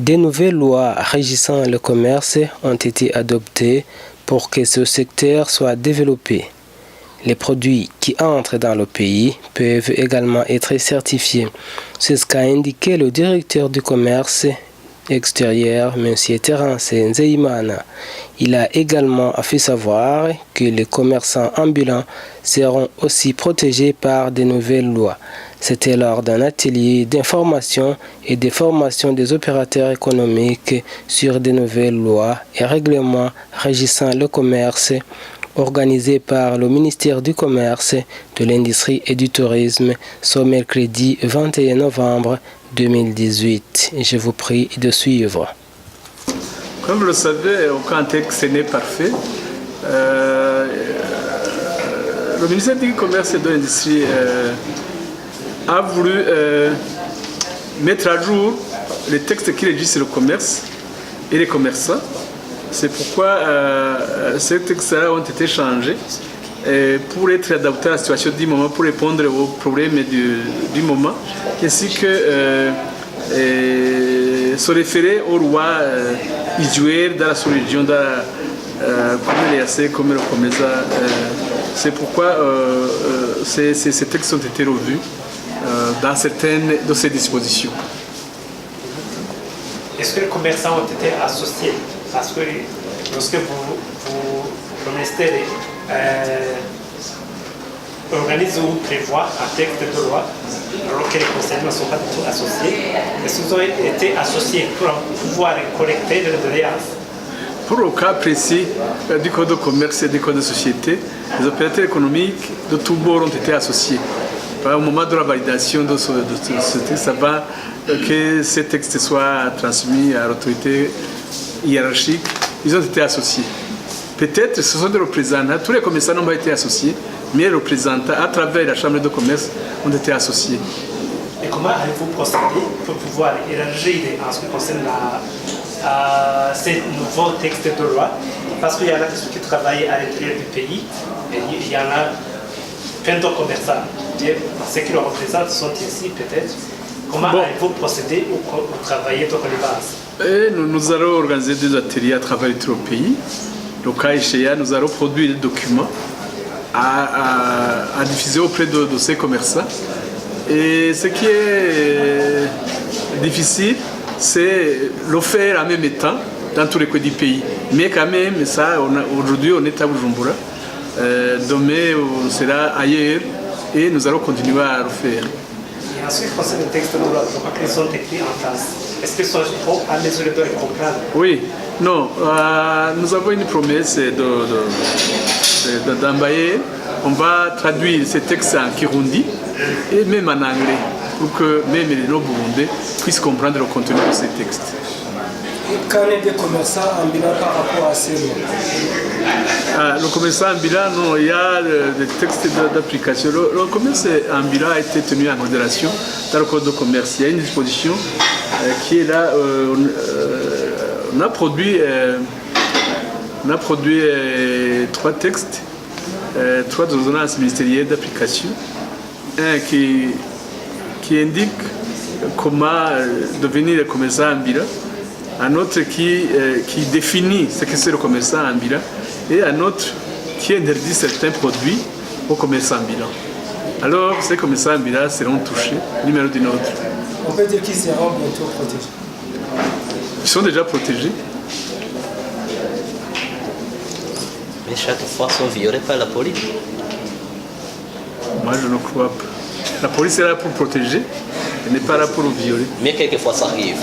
Des nouvelles lois régissant le commerce ont été adoptées pour que ce secteur soit développé. Les produits qui entrent dans le pays peuvent également être certifiés. C'est ce qu'a indiqué le directeur du commerce extérieur, M. Terence Nzeimana. Il a également fait savoir que les commerçants ambulants seront aussi protégés par de nouvelles lois. C'était lors d'un atelier d'information et de formation des opérateurs économiques sur de nouvelles lois et règlements régissant le commerce organisé par le ministère du Commerce, de l'Industrie et du Tourisme ce mercredi 21 novembre 2018. Je vous prie de suivre. Comme vous le savez, aucun texte n'est parfait. Le ministère du Commerce et de l'Industrie a voulu mettre à jour les textes qui régissent le commerce et les commerçants. C'est pourquoi ces textes-là ont été changés pour être adaptés à la situation du moment, pour répondre aux problèmes du moment, ainsi que se référer aux lois usuelles dans la sous-région, comme l'EAC, comme le COMESA. C'est pourquoi ces textes ont été revus dans certaines de ces dispositions. Est-ce que les commerçants ont été associés? Parce que lorsque le ministère organise ou prévoit un texte de loi, alors que les conseillers ne sont pas du tout associés, est-ce qu'ils ont été associés pour pouvoir collecter des doléances? Pour le cas précis du code de commerce et du code de société, les opérateurs économiques de tous bords ont été associés. Au moment de la validation de ce texte, avant que ce texte soit transmis à l'autorité hiérarchique, ils ont été associés. Peut-être ce sont des représentants, tous les commerçants n'ont pas été associés, mais les représentants, à travers la Chambre de commerce, ont été associés. Et comment allez-vous procéder pour pouvoir élargir en ce qui concerne ces nouveaux textes de loi? Parce qu'il y en a ceux qui travaillent à l'intérieur du pays, et il y en a plein de commerçants. Ceux qui le représentent sont ici peut-être. Comment allez-vous procéder ou travailler dans les bases? Nous allons organiser des ateliers à travers tout le pays. Le cas échéant, nous allons produire des documents à diffuser auprès de ces commerçants. Et ce qui est difficile, c'est le faire en même temps dans tous les coins du pays. Mais quand même, ça, aujourd'hui, on est à Bujumbura. Demain, on sera ailleurs et nous allons continuer à le faire. Et ensuite, concernant les textes de loi, je crois qu'ils sont écrits en France. Est-ce qu'ils sont à mesure de les comprendre? Oui, non. Nous avons une promesse d'envoyer. On va traduire ces textes en kirundi et même en anglais pour que même les non-burundais puissent comprendre le contenu de ces textes. Qu'en est des commerçants ambulants par rapport à ces lois? Le commerçant ambulant, non, il y a des textes d'application. Le commerce ambulant a été tenu en modération dans le code de commerce. Il y a une disposition qui est là. On a produit 3 textes, 3 ordonnances ministérielles d'application. Un qui indique comment devenir le commerçant ambulant. Un autre qui définit ce que c'est le commerçant ambulant et un autre qui interdit certains produits aux commerçants ambulants. Alors, ces commerçants ambulants seront touchés, numéro d'une autre. On peut dire qu'ils seront bientôt protégés. Ils sont déjà protégés. Mais chaque fois, ils sont violés par la police. Moi, je ne crois pas. La police est là pour protéger, elle n'est pas là pour violer. Mais quelquefois, ça arrive.